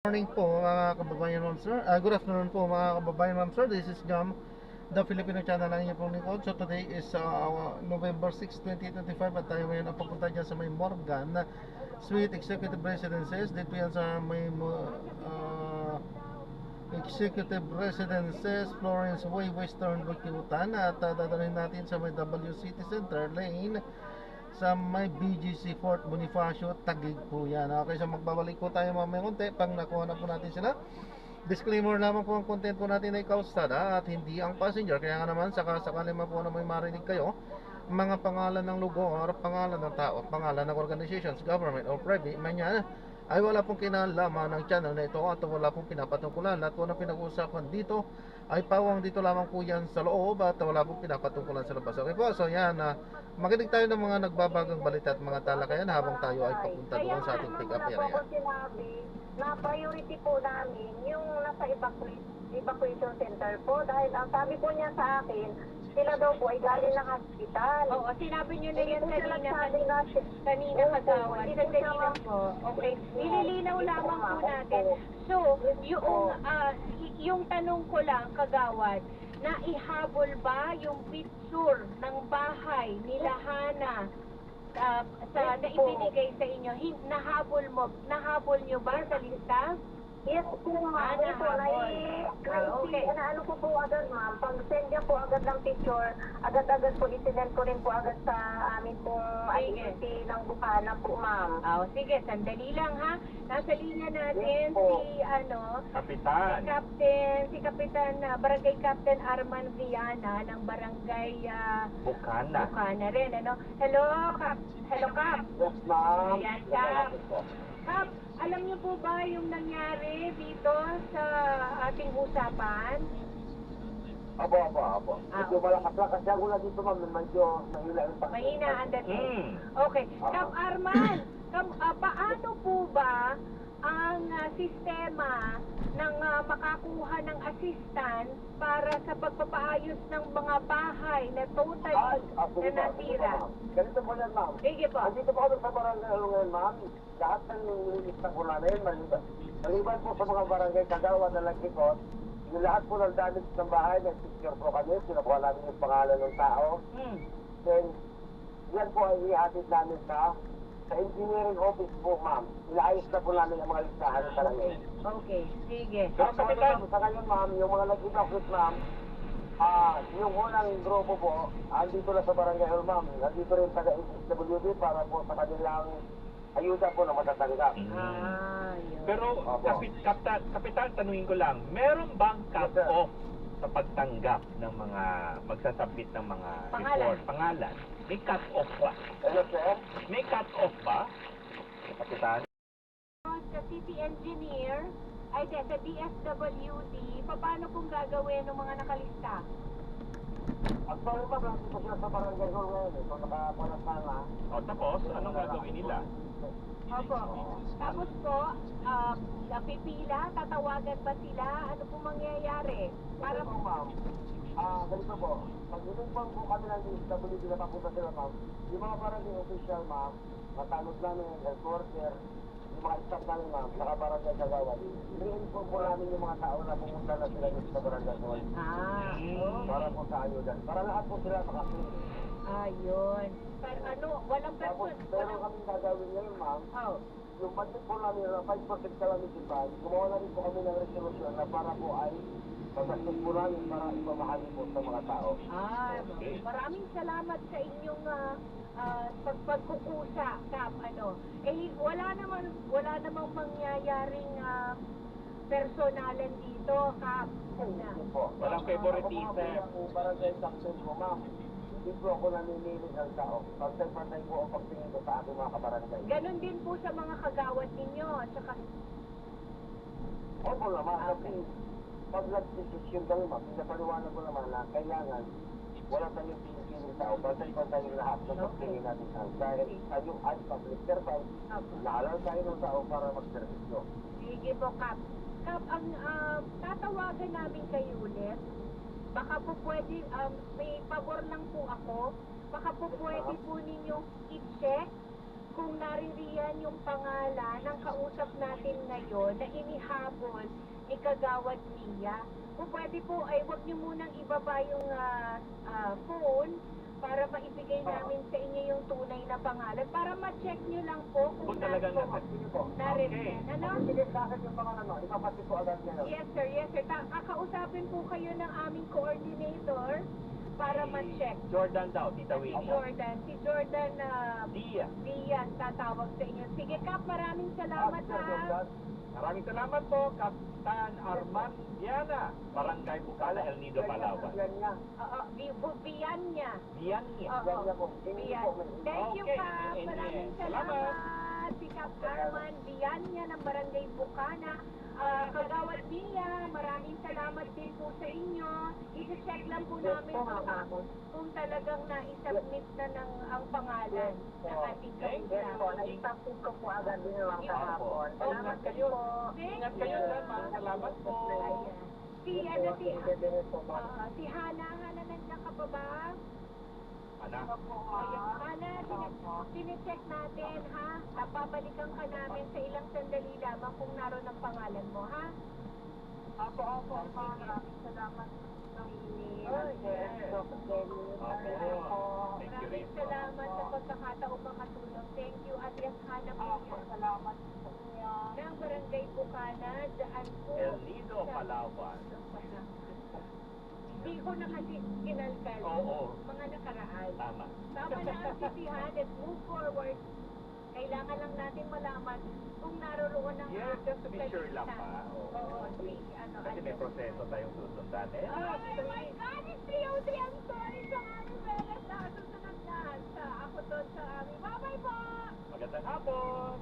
Morning po mga kababayan ma'am sir. Good afternoon po mga kababayan ma'am sir. This is Jam, the Filipino channel ng inyong pong lingkod. So today is November 6, 2025 at tayo ngayon ang papunta dyan sa may Morgan Suite Executive Residences. Dito yan sa may Executive Residences, Florence Way, Western Bukiutan. At dadalhin natin sa may W City Center Lane sa may BGC Fort Bonifacio, Taguig po yan. Okay, so magbabalik po tayo mamaya konti pang nakuha na po natin sila. Disclaimer lamang po, ang content po natin ay kaustada at hindi ang passenger. Kaya nga naman, sakali man po na may marinig kayo, mga pangalan ng lugar, pangalan ng tao, pangalan ng organizations, government or private, man yan, ay wala pong kinalaman ng channel na ito at wala pong pinapatungkulan. At kung ang pinag-uusapan dito ay pawang dito lamang po yan sa loob at wala pong pinapatungkulan sa labas. Okay po, so yan, makinig tayo ng mga nagbabagang balita at mga talakayan habang tayo ay papunta doon sa ating pick-up area. Kaya sinabi na priority po namin yung nasa evacuation center po dahil ang sabi po niya sa akin, sila daw po ay galing ng hospital. Oo, sinabi niyo na yun kanina kagawa. Kanina po. Okay, nililinaw lamang po natin. So, yung tanong ko lang, kagawad, na ihabol ba yung picture ng bahay nila Hana na ibinigay sa inyo? Nahabol nyo ba sa lista? Yes po ma'am. Okay. Ano po po agad ma'am, pag send niya po agad ng picture, agad-agad po isinend ko rin po agad sa amin pong agency ng Bukana po ma'am. Sige, sandali lang ha. Nasa linya natin Kapitan. si Kapitan, Barangay Captain Arman Viana ng Barangay Bukana. Bukana rin, ano? Hello, Kap. Hello, Kap. Yes, ma'am. Ayan, Kap. Kap, alam niyo po ba yung nangyari dito sa ating usapan? Apo. Medyo malakas lang kasi ako na dito, ma'am. Medyo mahina yung pag- Mahina ang dating. Okay. Kap Arman, paano po ba ang sistema ng makakuha ng assistance para sa pagpapaayos ng mga bahay na totally na nasira? Ganito po yan, ma'am. Sige po. Andito po kami sa barangay ngayon, ma'am. Lahat ng nililista po namin, maliban po sa mga barangay Kagawa na Lagkikot, yung lahat po ng damage ng bahay, nag-picture po kami, sinakuha namin yung pangalan ng tao. Then, yan po ay ihatid namin sa engineering office po, ma'am. Inaayos na po namin ang mga listahan ng barangay. Okay, sige. Pero sa ngayon, ma'am, yung mga nag-evacuate, ma'am, yung unang grupo po, andito na sa barangay hall, ma'am. Andito rin taga-SWD para po sa kanilang ayuda po na matatanggap. Yun. Pero, Kapitan, tanungin ko lang, meron bang cut-off sa pagtanggap ng mga magsasubmit ng mga report, pangalan? May cut-off ba? Hello, sir? May cut-off ba, Kapitan? Sa city engineer, ay sa DSWD, paano kung gagawin ng mga nakalista? Actually, ma'am, nandito sila sa barangay hall ngayon. So, nakapalas na. O tapos, anong gagawin nila? Opo. Tapos po, pipila, tatawagan ba sila? Ano po mangyayari? Para po, ma'am. Ganito po. Pag inumpang po kami ng DSWD na papunta sila, ma'am, yung mga barangay official, ma'am, matanod namin, health worker, yung mga staff namin, ma'am, saka barangay Kagawan, i-inform po namin yung mga tao na pumunta na sila dito sa barangay hall. Para po sa ayudan. Para lahat po sila makasunod. Ayun. Pero walang Tapos, person. meron kaming gagawin ngayon, ma'am. Yung budget po namin na 5% calamity fund, gumawa na rin po kami ng resolution na para po ay magastos po namin para ipamahali po sa mga tao. Maraming salamat sa inyong pagkukusa, Kap. Wala namang mangyayaring personalan dito, Kap. Hindi po. Walang favoritism. Ako po barangay section po, ma'am. Hindi po ako namimili ng tao. Pagtay-pantay po ang pagtingin ko sa aking mga kabarangay. Ganon din po sa mga kagawad ninyo, at saka Opo naman, kasi pag nag-decision kami, ma'am, pinapaliwanag ko naman na kailangan wala tayong pinipiling tao, pantay-pantay yung lahat ng pagtingin natin sa dahil yung as public servant, naalala tayo ng tao para mag-servisyo. sige po, Kap. Kap, ang tatawagan namin kayo ulit. Baka po pwede, may pabor lang po ako. Baka po pwede po ninyong i-check kung naririyan yung pangalan ng kausap natin ngayon na inihabol ni Kagawad Mia, kung pwede po ay wag niyo munang ibaba yung phone para maibigay namin sa inyo yung tunay na pangalan para ma-check niyo lang po kung Kung talagang nariyan. Ano? Sige sa akin yung mga ano, ipapati ko agad ngayon. Yes sir, yes sir. Kakausapin po kayo ng aming coordinator para ma-check. Jordan daw, Tita Si Winnie. Jordan Diaz. Diaz tatawag sa inyo. Sige Kap, maraming salamat ha. Maraming salamat po, Kapitan Arman Viana, Barangay Bukala, El Nido, Palawan. Bianya. Vianya. Oo, Bian. Thank you, Okay. Kap. Maraming Salamat. salamat. Si Kap Arman Bianya ng Barangay Bukana. Kagawad Mia, maraming salamat din po sa inyo. I-check lang po namin kung talagang na-submit na ng ang pangalan ng ating kausap. Naitapos ko po agad din lang kahapon. Ingat kayo. Thank Ingat kayo you. dyan, ma'am. Salamat po. Ayan. Si Hana, nandiyan ka pa ba? Anak. Hana, sine-check natin, ha? Papabalikan ka namin sa ilang sandali lamang kung naroon ang pangalan mo, ha? Opo, maraming salamat sa inyo. Thank you rin Maraming po. salamat sa pagkakataong makatulong. Thank you, Ate Hana po yan. Salamat sa inyo. Ng Barangay Bukana, daan po. El Nido, Palawan. Hindi ko na kasi kinalkal. Oo. Mga nakaraan. Tama. Tama na ang sisihan. Let's move forward. Kailangan lang natin malaman kung naroroon ang Yes, just to be sure lang kalista. pa. Oo, Kasi may proseso tayong susundan eh. Oh my God! It's 3:03. I'm sorry sa aming belas na susunod na. Ako to sa aming. Bye-bye po! Magandang hapon!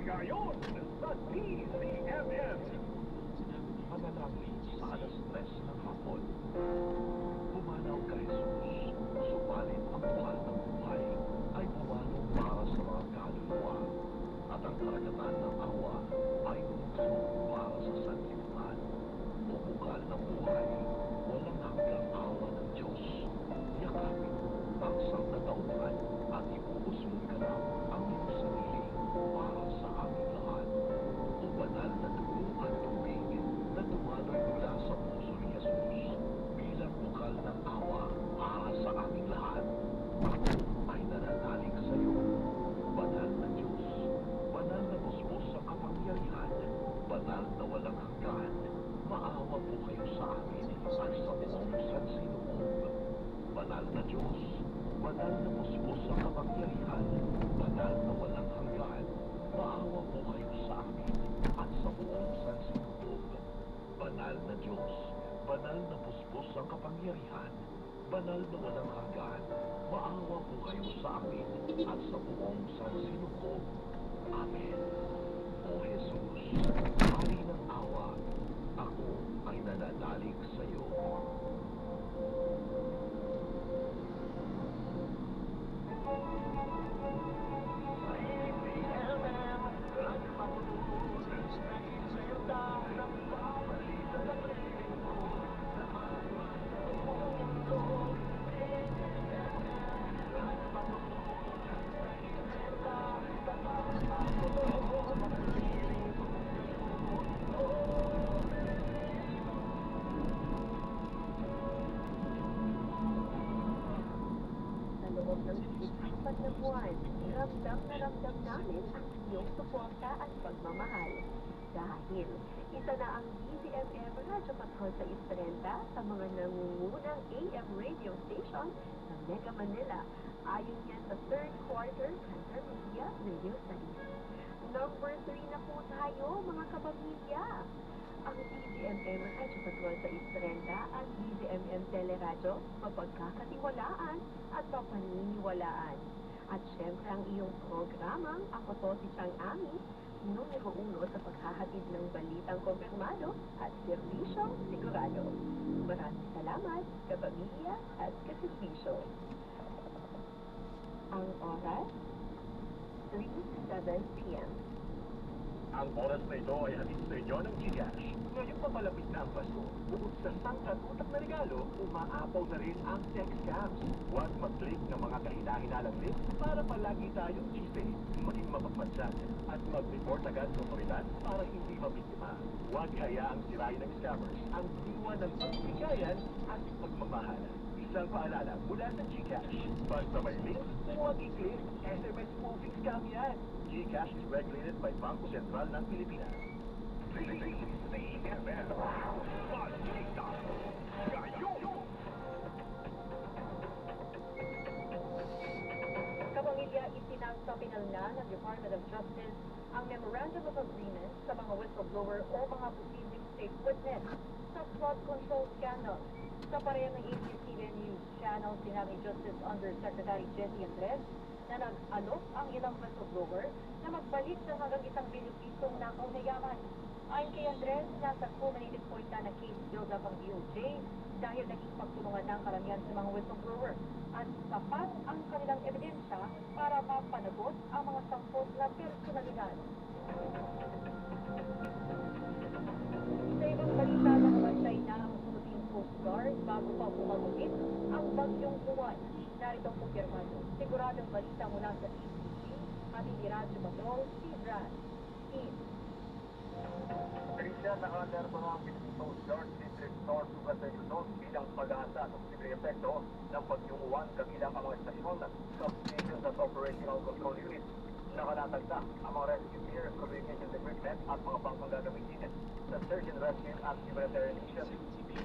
Ngayon sa DZMM. Manalangin sa alas 3 ng hapon. Pumanaw ka Jesus, subalit ang buhay ng buhay ay pumanaw para sa mga kaluluwa. At ang karagatan ng awa ay lumukso para sa sanlibutan. O bukal ng buhay, walang hanggang awa ng Diyos. Yakapin ang sangkatauhan at ipuusmong ka na ang iyong sarili para sa aming lahat. O banal na dugo at tubig na dumaloy mula sa puso ni Jesus bilang bukal ng awa para sa aming lahat. Ako ay nananalig sa iyo. Banal na Diyos, banal na busbos sa kapangyarihan, banal na walang hanggan, maawa po kayo sa amin at sa buong sansinukob. Banal na Diyos, banal na busbos sa kapangyarihan, banal na walang hanggan, maawa po kayo sa amin at sa buong sansinukob. Banal na Diyos, banal na busbos ang kapangyarihan, banal na walang hanggan, maawa po kayo sa amin at sa buong sansinukob. Amen. O Jesus, Hari ng awa, ako ay nananalig sa iyo. Sa loob ng 4 na buwan, ramdam na ramdam namin ang iyong suporta at pagmamahal. Dahil isa na ang DZMM Radyo Patrol sa Isprenta sa mga nangungunang AM radio station sa Mega Manila. Ayon yan sa third quarter Cancer Media Radio Studies. Number 3 na po tayo mga kabamilya. Ang DZMM Radyo Patrol sa Isprenta at DZMM Teleradyo mapagkakatiwalaan at mapaniniwalaan. At syempre ang iyong programang Ako To Si Chang Ami, numero 1 sa paghahatid ng balitang kumpirmado at serbisyong sigurado. Maraming salamat, kapamilya at kaservisyo. Ang oras, 3:07 p.m. Ang oras na ito ay hatid sa inyo ng GCash. Ngayong papalapit na ang Pasko, bukod sa sangkat utak na regalo, umaapaw na rin ang sex scams. Huwag mag-click ng mga kahina-hinalang link para palagi tayong chismis, maging mapagmansyan, at mag-report agad sa otoridad para hindi mabiktima. Huwag hayaang sirain ng scammers ang diwa ng pagbigayan at pagmamahal. Isang paalala mula sa GCash. Basta may link, huwag i-click. SMS spoofing scam yan. GCash is regulated by Bangko Sentral ng Pilipinas. CMM. Balita. Ngayon. Kapamilya, isinasapinal na ng Department of Justice ang Memorandum of Agreement sa mga whistleblower o mga posibleng safe witness sa flood control scandal. Sa parehong ng ABS-CBN News Channel, sinabi Justice Undersecretary Jessie Andres na nag-alok ang ilang whistleblower na magbalik ng hanggang ₱1 bilyon nakaw na yaman. Ayon kay Andres, nasa culminated point na case build-up ang DOJ dahil naging pagtulungan ng karamihan sa mga whistleblower at sapat ang kanilang ebidensya para mapanagot ang mga sangkot na personalidad. Sa ibang balita, nakabantay na ang Philippine Coast Guard bago pa bumagupit ang bagyong Juan. Narito ang kumpirmado. Siguradong balita mula sa ACC, ating ni Radyo Patrol, Steve Brad. Steve. Parisya naka-alert po ng Philippine Coast Guard District North Supervisor Luzon bilang pag-aasa sa posibleng epekto ng bagyong Juan kabilang ang mga estasyon, substations at operational control units. Nakalatagda ang mga rescue gear, communication equipment at mga bangkang gagamitin sa search and rescue at humanitarian mission.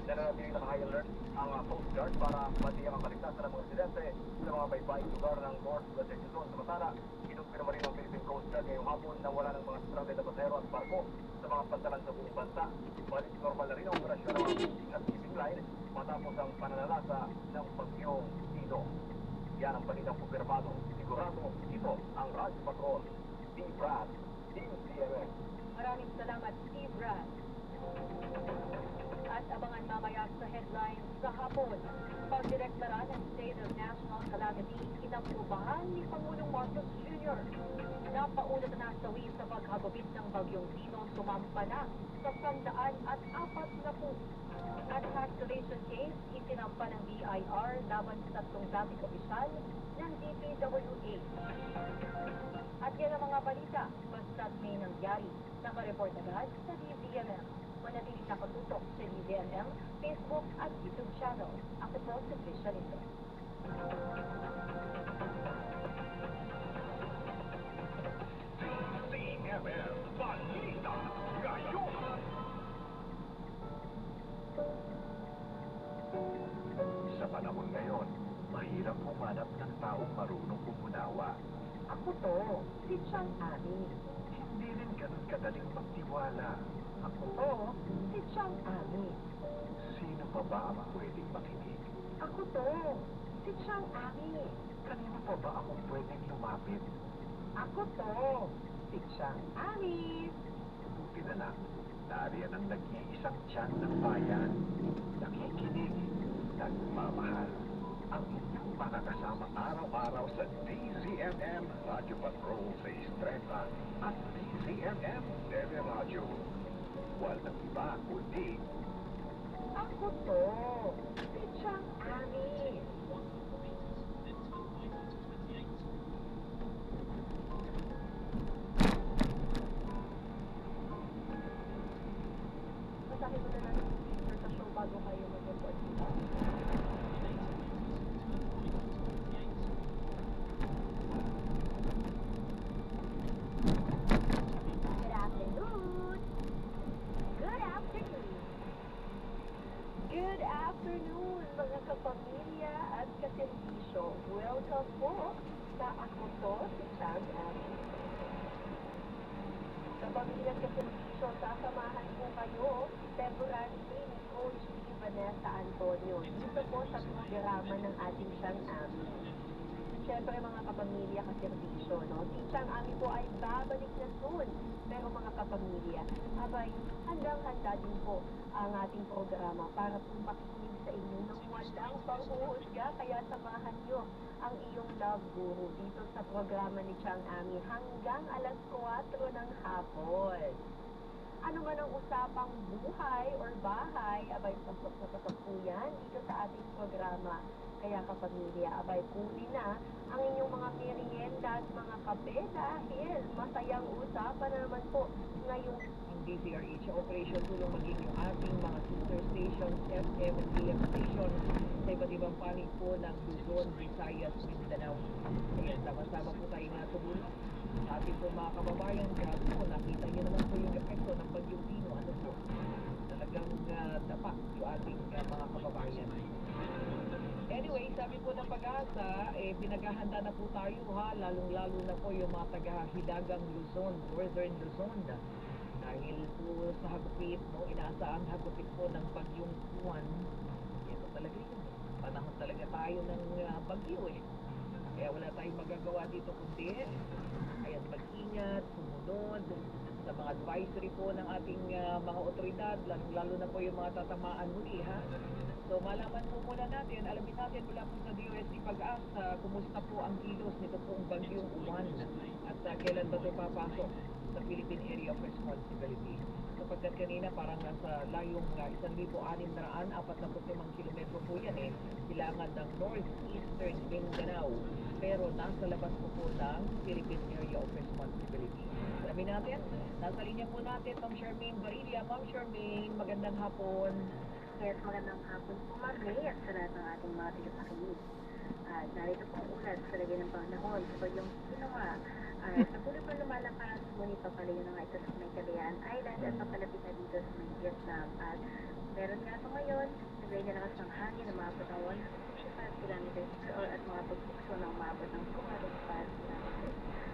Nananatiling naka-high alert ang Coast Guard para matiyak ang kaligtasan ng mga residente sa mga baybaying lugar ng North Supervisor Luzon. Samantala, kinumpirma rin ng Philippine Coast Guard ngayong hapon na wala ng mga stranded na pasahero at barko sa mga pantalan sa buong bansa. Balik normal na rin ang operasyon ng mga fishing at shipping line matapos ang pananalasa ng bagyong Tito. Yan ang balitang kumpirmado. Sigurado, ito ang Radyo Patrol. Steve Brad, Team CMM. Maraming salamat, Steve Brad. At abangan mamaya sa headlines sa hapon. Pagdireklara ng State of National Calamity, inaprubahan ni Pangulong Marcos Jr. Napauna na nasawi sa paghagupit ng bagyong Tino, sumampa na sa 140. At cancellation case, itinampa ng BIR laban sa 3 dating opisyal ng DPWH. At yan ang mga balita, basta't may nangyari. Nakareport agad sa DZMM. Manatiling nakatutok sa DZMM, Facebook at YouTube channel. Ako po si Trisha Lito. CMM. Balita. Ngayon. Sa panahon ngayon, mahirap humanap ng taong marunong umunawa. Ako to, si Chang Ami. Hindi rin ganun kadaling magtiwala. Ako to, si Chang Ami. Sino pa ba ang pwedeng makinig? Ako to, si Chang Ami. Kanino pa ba ako pwedeng lumapit? Ako to, si Chang Ami. Buti na lang, nariyan ang nag-iisang tiyan ng bayan. Nakikinig, nagmamahal. Ang inyong makakasama araw-araw sa DZMM Radio Patrol sa Estrella at DZMM Tele Radio. Walang iba kundi Ako to, si Chang Ami. Masahin mo na lang ang speaker sa show bago kayo mag-report dito. Good afternoon! Good afternoon! Good afternoon, mga kapamilya at kaservisyo. Welcome po sa Ako To, si Chang Ami. Kapamilya at kaservisyo, sasamahan po kayo February ni Coach D. Vanessa Antonio dito po sa programa ng ating Chang Ami. siyempre mga kapamilya kaservisyo, no? Si Chang Ami po ay babalik na soon. Pero mga kapamilya, abay, handang-handa din po ang ating programa para po makinig sa inyo ng walang panghuhusga. Kaya samahan nyo ang iyong love guru dito sa programa ni Chang Ami hanggang alas 4 ng hapon. Ano man ang usapang buhay or bahay, abay, pasok na pasok po yan dito sa ating programa. Kaya kapamilya, abay, kunin na ang inyong mga merienda at mga kape dahil masayang usapan na naman po ngayong DZRH operation tulong maging yung ating mga sister stations, FM and AM stations sa iba't ibang panig po ng Luzon, Visayas, Mindanao. Ayan, sama-sama po tayo nga tumulong sa ating po mga kababayan. Kaya po, nakita niyo naman po yung epekto ng Bagyong Dino. Ano po, talagang dapa yung ating mga kababayan. Anyway, sabi po ng Pag-asa, pinaghahanda na po tayo ha, lalong-lalo na po yung mga taga-Hilagang Luzon, Northern Luzon. Dahil po sa hagupit, no, inaasahang hagupit po ng Bagyong Juan. Ito talaga yun. Panahon talaga tayo ng bagyo eh. Kaya wala tayong magagawa dito kundi ayan, mag-ingat, sumunod sa mga advisory po ng ating mga otoridad, lalo na po yung mga tatamaan muli ha. So malaman po muna natin, alamin natin mula po sa DOST Pag-asa, kumusta po ang kilos nito pong Bagyong Juan at kailan ba ito papasok sa Philippine Area of Responsibility. Sapagkat kanina parang nasa layong 1,645 kilometro po yan eh, kailangan ng northeastern Mindanao, pero nasa labas po ng Philippine Area of Responsibility. Alamin natin, nasa linya po natin Ma'am Charmaine Barilla. Ma'am Charmaine, magandang hapon. Yes, magandang hapon po, Ma'am May, at sa lahat ng ating mga tagapakinig. At narito po ang ulat sa lagay ng panahon sa Bagyong Dino nga. Sa puli pa lumalakas, ngunit papalayo na nga ito sa may Calayan Island at papalapit na dito sa may Vietnam. At meron nga ito ngayon, naglay na lakas ng hangin na maabot ng 155 km per hour at mga pagbukso na umabot ng 205 km.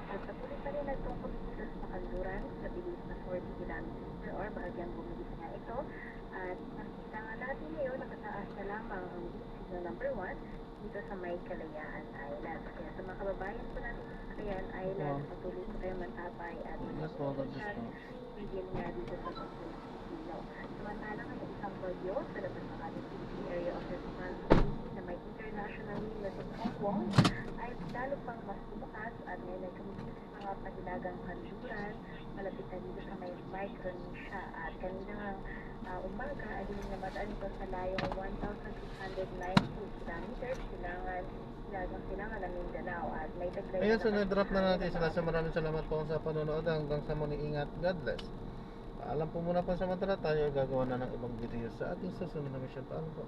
At sa puli pa rin nagtungkol dito sa Kanluran sa bilis na 40 km per hour, bahagyang bumilis nga ito. At nakita nga natin ngayon, nakataas na lamang ang signal number 1 dito sa may Calayan Island. Kaya sa mga kababayan po natin sa Calayan Island, patuloy po kayo matapay at bigyan nga dito sa Pagkino. Samantala nga yung isang bagyo sa labas ng ating area of responsibility na may international wind na sa Hong ay lalo pang mas lumakas at ngayon ay kumikilos sa mga pahilagang kanluran malapit na dito sa may Micronesia. At kanina umaga ay dinamataan ito sa layong 1,690 kilometers silangan ng Mindanao at may taglay. Ayan, so na-drop na natin sila. So maraming salamat po sa panonood. Hanggang sa muli, ingat. God bless. Paalam po muna po, samantala tayo gagawa na ng ibang video sa ating susunod na mission. Paalam po.